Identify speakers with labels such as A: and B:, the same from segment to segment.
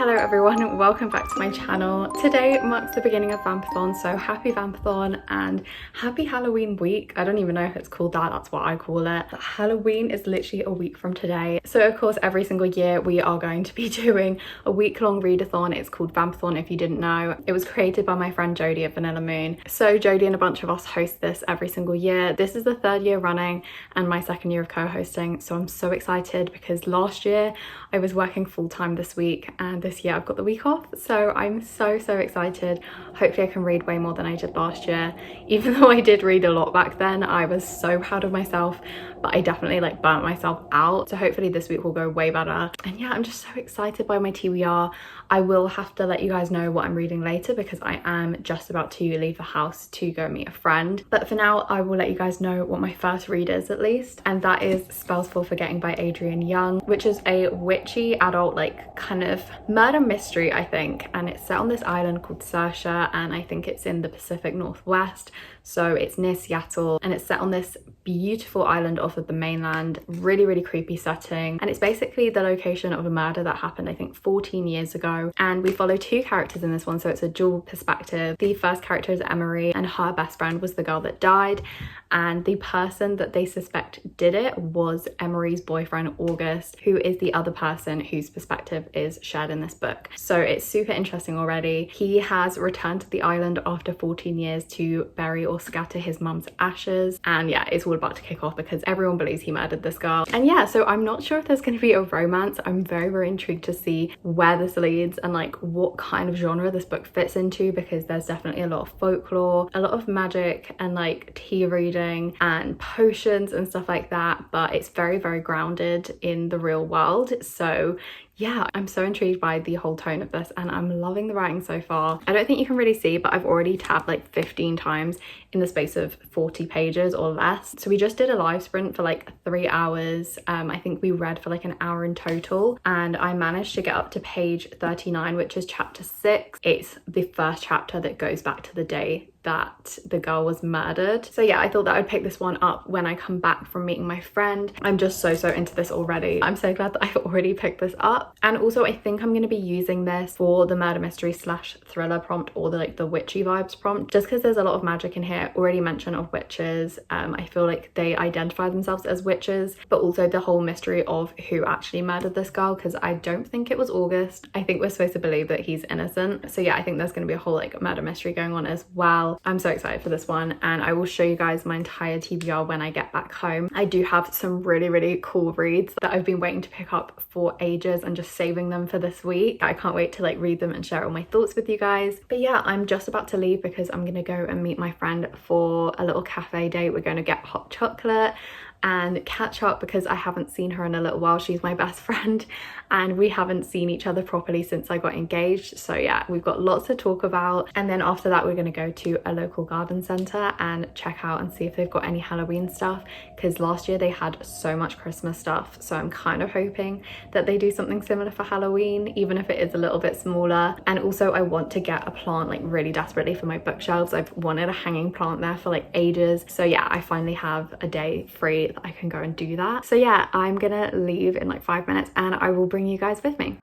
A: Hello everyone, welcome back to my channel. Today marks the beginning of Vampathon, so happy Vampathon and happy Halloween week. I don't even know if it's called that, that's what I call it. But Halloween is literally a week from today. So of course every single year we are going to be doing a week-long readathon. It's called Vampathon if you didn't know. It was created by my friend Jodie at Vanilla Moon. So Jodie and a bunch of us host this every single year. This is the third year running and my second year of co-hosting, so I'm so excited because last year I was working full-time this week and this year I've got the week off, so I'm so excited. Hopefully I can read way more than I did last year. Even though I did read a lot back then, I was so proud of myself, but I definitely like burnt myself out. So hopefully this week will go way better. And yeah, I'm just so excited by my TBR. I will have to let you guys know what I'm reading later because I am just about to leave the house to go meet a friend. But for now, I will let you guys know what my first read is at least. And that is Spells for Forgetting by Adrienne Young, which is a witchy adult like kind of murder mystery, I think. And it's set on this island called Saoirse, and I think it's in the Pacific Northwest. So it's near Seattle and it's set on this beautiful island off of the mainland. Really creepy setting. And it's basically the location of a murder that happened, I think 14 years ago. And we follow two characters in this one, so it's a dual perspective. The first character is Emery and her best friend was the girl that died. And the person that they suspect did it was Emery's boyfriend, August, who is the other person whose perspective is shared in this book. So it's super interesting already. He has returned to the island after 14 years to bury or scatter his mum's ashes. And yeah, it's all about to kick off because everyone believes he murdered this girl. And yeah, so I'm not sure if there's going to be a romance. I'm very intrigued to see where this leads and like what kind of genre this book fits into, because there's definitely a lot of folklore, a lot of magic and like tea reading and potions and stuff like that, but it's very grounded in the real world. So yeah, I'm so intrigued by the whole tone of this and I'm loving the writing so far. I don't think you can really see, but I've already tabbed like 15 times in the space of 40 pages or less. So we just did a live sprint for like 3 hours. I think we read for like an hour in total, and I managed to get up to page 39, which is chapter 6. It's the first chapter that goes back to the day that the girl was murdered. So yeah, I thought that I'd pick this one up when I come back from meeting my friend. I'm just so into this already. I'm so glad that I've already picked this up. And also I think I'm going to be using this for the murder mystery slash thriller prompt, or the like the witchy vibes prompt, just because there's a lot of magic in here. Already mention of witches. I feel like they identify themselves as witches, but also the whole mystery of who actually murdered this girl, because I don't think it was August. I think we're supposed to believe that he's innocent. So yeah, I think there's going to be a whole like murder mystery going on as well. I'm so excited for this one, and I will show you guys my entire TBR when I get back home. I do have some really cool reads that I've been waiting to pick up for ages and just saving them for this week. I can't wait to like read them and share all my thoughts with you guys. But yeah, I'm just about to leave because I'm gonna go and meet my friend for a little cafe date. We're going to get hot chocolate and catch up because I haven't seen her in a little while. She's my best friend and we haven't seen each other properly since I got engaged. So yeah, we've got lots to talk about. And then after that, we're going to go to a local garden centre and check out and see if they've got any Halloween stuff, because last year they had so much Christmas stuff. So I'm kind of hoping that they do something similar for Halloween, even if it is a little bit smaller. And also I want to get a plant like really desperately for my bookshelves. I've wanted a hanging plant there for like ages. So yeah, I finally have a day free that I can go and do that. So yeah, I'm gonna leave in like 5 minutes and I will bring you guys with me.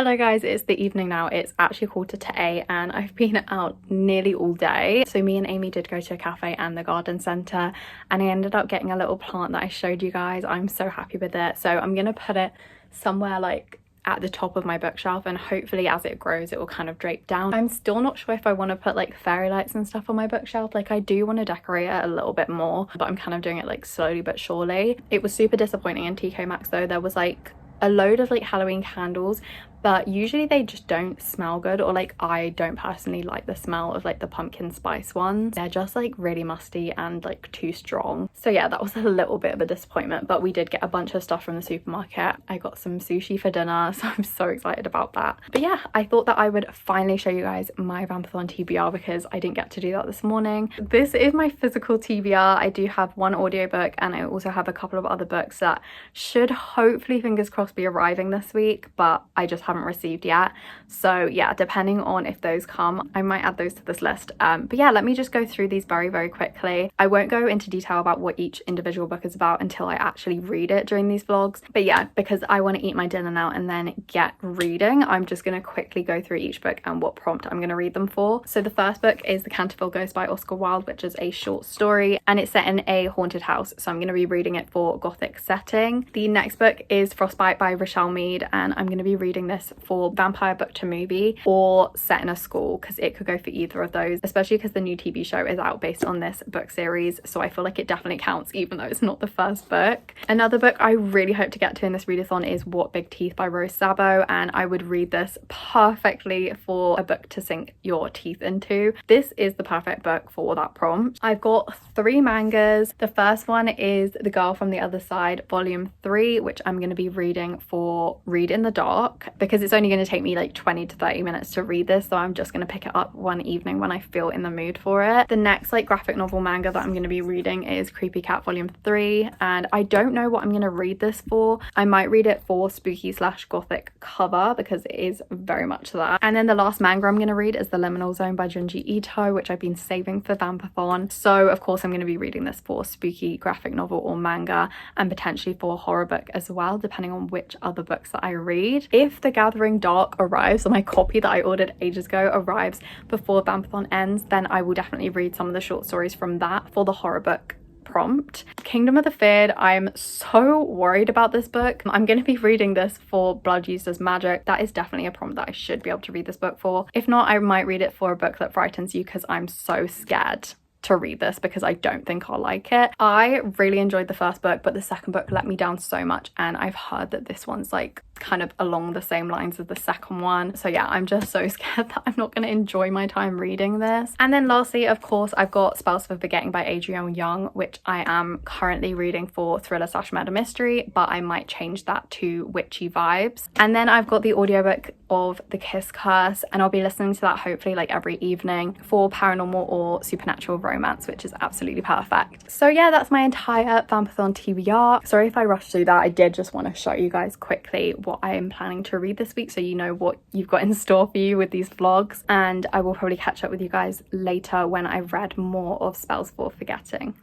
A: Hello guys, it's the evening now. It's actually 7:45 and I've been out nearly all day. So me and Amy did go to a cafe and the garden centre, and I ended up getting a little plant that I showed you guys. I'm so happy with it. So I'm gonna put it somewhere like at the top of my bookshelf, and hopefully as it grows it will kind of drape down. I'm still not sure if I want to put like fairy lights and stuff on my bookshelf. Like I do want to decorate it a little bit more, but I'm kind of doing it like slowly but surely. It was super disappointing in TK Maxx though. There was like a load of like Halloween candles, but usually they just don't smell good, or like I don't personally like the smell of like the pumpkin spice ones. They're just like really musty and like too strong. So yeah, that was a little bit of a disappointment, but we did get a bunch of stuff from the supermarket. I got some sushi for dinner, so I'm so excited about that. But yeah, I thought that I would finally show you guys my Vampathon TBR because I didn't get to do that this morning. This is my physical TBR. I do have one audiobook and I also have a couple of other books that should hopefully, fingers crossed, be arriving this week, but I just haven't received yet. So yeah, depending on if those come, I might add those to this list. But yeah, let me just go through these very quickly. I won't go into detail about what each individual book is about until I actually read it during these vlogs. But yeah, because I want to eat my dinner now and then get reading, I'm just going to quickly go through each book and what prompt I'm going to read them for. So the first book is The Canterville Ghost by Oscar Wilde, which is a short story and it's set in a haunted house, so I'm going to be reading it for gothic setting. The next book is Frostbite by Rochelle Mead, and I'm going to be reading this for vampire book to movie or set in a school, because it could go for either of those, especially because the new TV show is out based on this book series, so I feel like it definitely counts even though it's not the first book. Another book I really hope to get to in this readathon is What Big Teeth by Rose Sabo, and I would read this perfectly for a book to sink your teeth into. This is the perfect book for that prompt. I've got 3 mangas. The first one is The Girl from the Other Side volume 3, which I'm going to be reading for Read in the Dark, because it's only going to take me like 20 to 30 minutes to read this, so I'm just going to pick it up one evening when I feel in the mood for it. The next like graphic novel manga that I'm going to be reading is Creepy Cat volume 3, and I don't know what I'm going to read this for. I might read it for spooky / gothic cover because it is very much that. And then the last manga I'm going to read is The Liminal Zone by Junji Ito, which I've been saving for Vampathon, so of course I'm going to be reading this for spooky graphic novel or manga, and potentially for a horror book as well, depending on which other books that I read. If The Gathering Dark arrives, or my copy that I ordered ages ago arrives before Vampathon ends, then I will definitely read some of the short stories from that for the horror book prompt. Kingdom of the Feared, I'm so worried about this book. I'm going to be reading this for Blood Used as Magic. That is definitely a prompt that I should be able to read this book for. If not, I might read it for a book that frightens you, because I'm so scared to read this because I don't think I'll like it. I really enjoyed the first book, but the second book let me down so much, and I've heard that this one's like kind of along the same lines as the second one. So yeah, I'm just so scared that I'm not going to enjoy my time reading this. And then lastly, of course, I've got Spells for Forgetting by Adrienne Young, which I am currently reading for thriller / murder mystery, but I might change that to witchy vibes. And then I've got the audiobook of The Kiss Curse, and I'll be listening to that hopefully like every evening for paranormal or supernatural romance, which is absolutely perfect. So yeah, that's my entire Vampathon TBR. Sorry if I rushed through that. I did just want to show you guys quickly what I am planning to read this week, so you know what you've got in store for you with these vlogs, and I will probably catch up with you guys later when I've read more of Spells for Forgetting.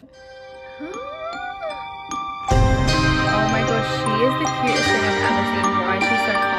A: Oh my gosh, she is the cutest thing I've ever seen. Why is she so calm?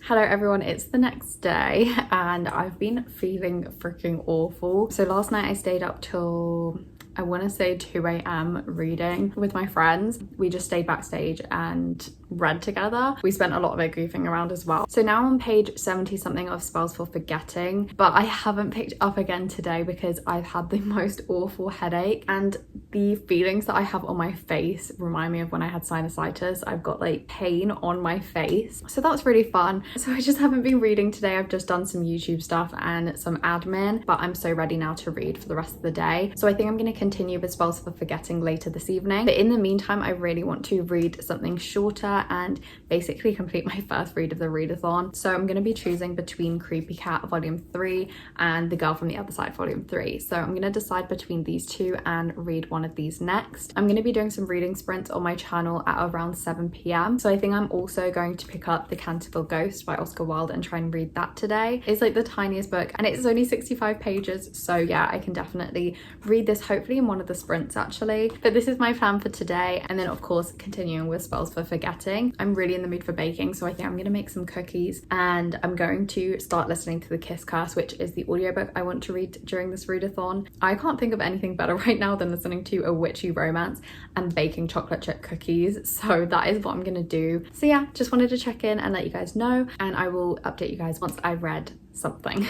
A: Hello everyone, it's the next day and I've been feeling freaking awful. So last night I stayed up till I want to say 2 a.m. reading with my friends. We just stayed backstage and read together. We spent a lot of it goofing around as well. So now I'm on page 70 something of Spells for Forgetting, but I haven't picked up again today because I've had the most awful headache, and the feelings that I have on my face remind me of when I had sinusitis. I've got like pain on my face, so that's really fun. So I just haven't been reading today. I've just done some YouTube stuff and some admin, but I'm so ready now to read for the rest of the day. So I think I'm going to continue with Spells for Forgetting later this evening, but in the meantime I really want to read something shorter and basically complete my first read of the readathon. So I'm going to be choosing between Creepy Cat Volume 3 and The Girl from the Other Side Volume 3. So I'm going to decide between these two and read one of these next. I'm going to be doing some reading sprints on my channel at around 7 p.m. So I think I'm also going to pick up The Canterville Ghost by Oscar Wilde and try and read that today. It's like the tiniest book and it's only 65 pages. So yeah, I can definitely read this hopefully in one of the sprints actually. But this is my plan for today. And then of course, continuing with Spells for Forgetting. I'm really in the mood for baking. So I think I'm going to make some cookies and I'm going to start listening to The Kiss Curse, which is the audiobook I want to read during this readathon. I can't think of anything better right now than listening to a witchy romance and baking chocolate chip cookies. So that is what I'm going to do. So yeah, just wanted to check in and let you guys know, and I will update you guys once I've read something.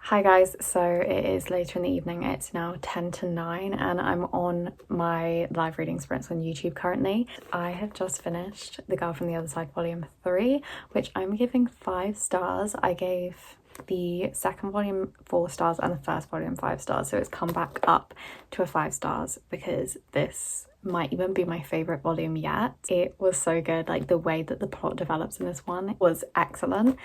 A: Hi guys, so it is later in the evening. It's now 10 to 9 and I'm on my live reading sprints on YouTube currently. I have just finished The Girl from the Other Side Volume 3, which I'm giving 5 stars. I gave the second volume 4 stars and the first volume 5 stars, so it's come back up to a 5 stars because this might even be my favorite volume yet. It was so good, like the way that the plot develops in this one was excellent,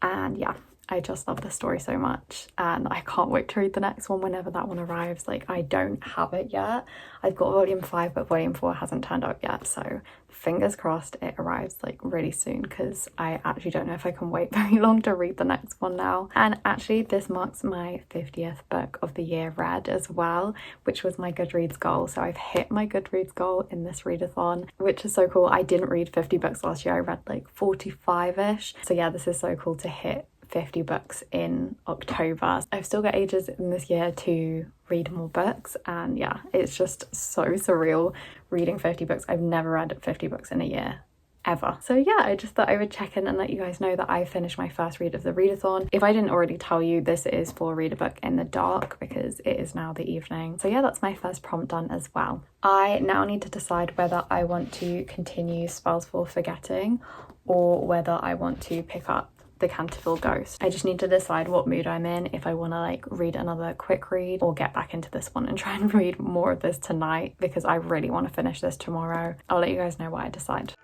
A: and yeah, I just love the story so much and I can't wait to read the next one whenever that one arrives. Like, I don't have it yet. I've got volume 5 but volume 4 hasn't turned up yet, so fingers crossed it arrives like really soon because I actually don't know if I can wait very long to read the next one now. And actually this marks my 50th book of the year read as well, which was my Goodreads goal. So I've hit my Goodreads goal in this readathon, which is so cool. I didn't read 50 books last year. I read like 45-ish. So yeah, this is so cool to hit 50 books in October. I've still got ages in this year to read more books, and yeah, it's just so surreal reading 50 books. I've never read 50 books in a year ever. So yeah, I just thought I would check in and let you guys know that I finished my first read of the readathon. If I didn't already tell you, this is for Read a Book in the Dark because it is now the evening. So yeah, that's my first prompt done as well. I now need to decide whether I want to continue Spells for Forgetting or whether I want to pick up The Canterville Ghost. I just need to decide what mood I'm in, if I want to like read another quick read or get back into this one and try and read more of this tonight because I really want to finish this tomorrow. I'll let you guys know what I decide.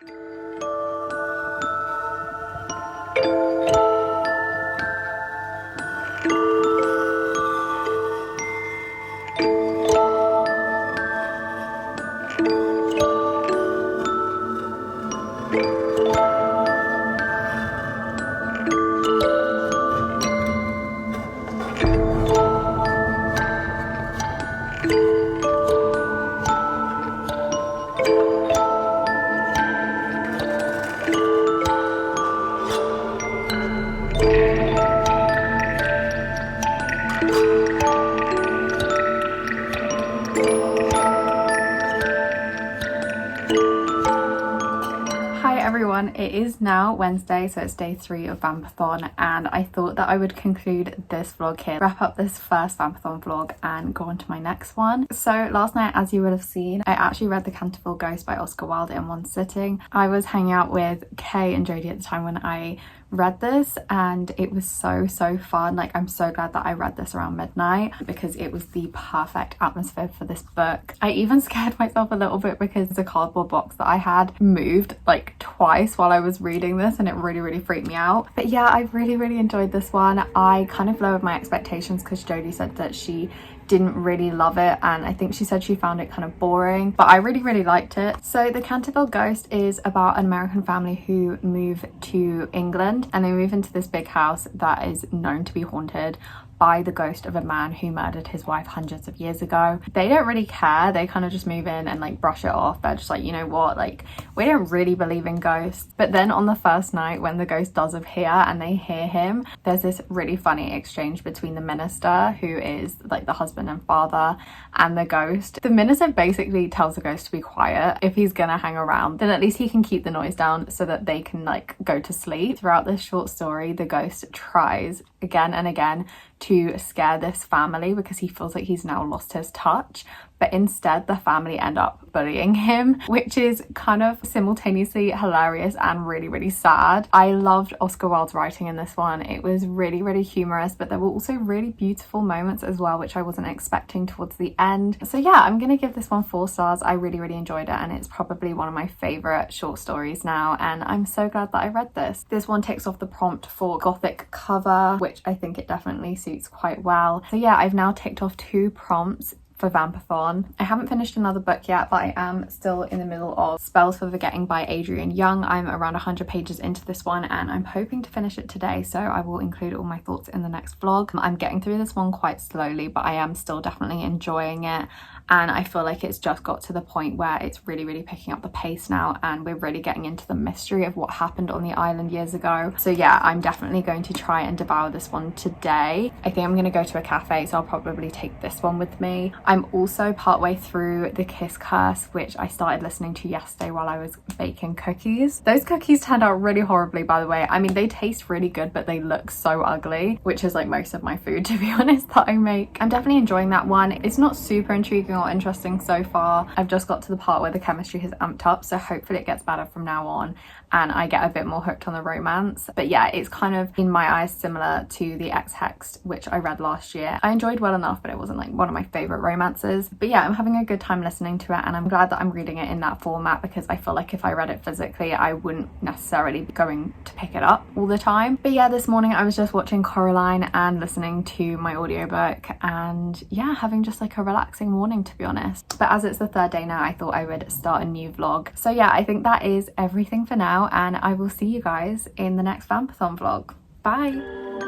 A: everyone, it is now Wednesday, so it's day 3 of Vampathon, and I thought that I would conclude this vlog here, wrap up this first Vampathon vlog and go on to my next one. So last night, as you would have seen, I actually read The Canterville Ghost by Oscar Wilde in one sitting. I was hanging out with Kay and Jodie at the time when I read this, and it was so fun. Like, I'm so glad that I read this around midnight because it was the perfect atmosphere for this book. I even scared myself a little bit because the cardboard box that I had moved like twice while I was reading this, and it really freaked me out. But yeah, I really enjoyed this one. I kind of lowered my expectations because Jodie said that she didn't really love it, and I think she said she found it kind of boring, but I really liked it. So The Canterville Ghost is about an American family who move to England, and they move into this big house that is known to be haunted by the ghost of a man who murdered his wife hundreds of years ago. They don't really care. They kind of just move in and like brush it off. They're just like, you know what, like, we don't really believe in ghosts. But then on the first night when the ghost does appear and they hear him, there's this really funny exchange between the minister, who is like the husband and father, and the ghost. The minister basically tells the ghost to be quiet. If he's gonna hang around, then at least he can keep the noise down so that they can like go to sleep. Throughout this short story, the ghost tries again and again to scare this family because he feels like he's now lost his touch, but instead the family end up bullying him, which is kind of simultaneously hilarious and really sad. I loved Oscar Wilde's writing in this one. It was really humorous, but there were also really beautiful moments as well, which I wasn't expecting towards the end. So yeah, I'm gonna give this one 4 stars. I really enjoyed it, and it's probably one of my favorite short stories now, and I'm so glad that I read this. This one takes off the prompt for gothic cover, which I think it definitely suits quite well. So yeah, I've now ticked off 2 prompts for Vampathon. I haven't finished another book yet, but I am still in the middle of Spells for Forgetting by Adrian Young. I'm around 100 pages into this one, and I'm hoping to finish it today, so I will include all my thoughts in the next vlog. I'm getting through this one quite slowly, but I am still definitely enjoying it, and I feel like it's just got to the point where it's really picking up the pace now, and we're really getting into the mystery of what happened on the island years ago. So yeah, I'm definitely going to try and devour this one today. I think I'm going to go to a cafe, so I'll probably take this one with me. I'm also partway through The Kiss Curse, which I started listening to yesterday while I was baking cookies. Those cookies turned out really horribly, by the way. I mean, they taste really good, but they look so ugly, which is like most of my food, to be honest, that I make. I'm definitely enjoying that one. It's not super intriguing or interesting so far. I've just got to the part where the chemistry has amped up, so hopefully it gets better from now on and I get a bit more hooked on the romance. But yeah, it's kind of, in my eyes, similar to The Ex-Hexed, which I read last year. I enjoyed well enough, but it wasn't like one of my favorite romances. But yeah, I'm having a good time listening to it, and I'm glad that I'm reading it in that format because I feel like if I read it physically, I wouldn't necessarily be going to pick it up all the time. But yeah, this morning I was just watching Coraline and listening to my audiobook, and yeah, having just like a relaxing morning, to be honest. But as it's the 3rd day now, I thought I would start a new vlog. So yeah, I think that is everything for now, and I will see you guys in the next Vampathon vlog. Bye!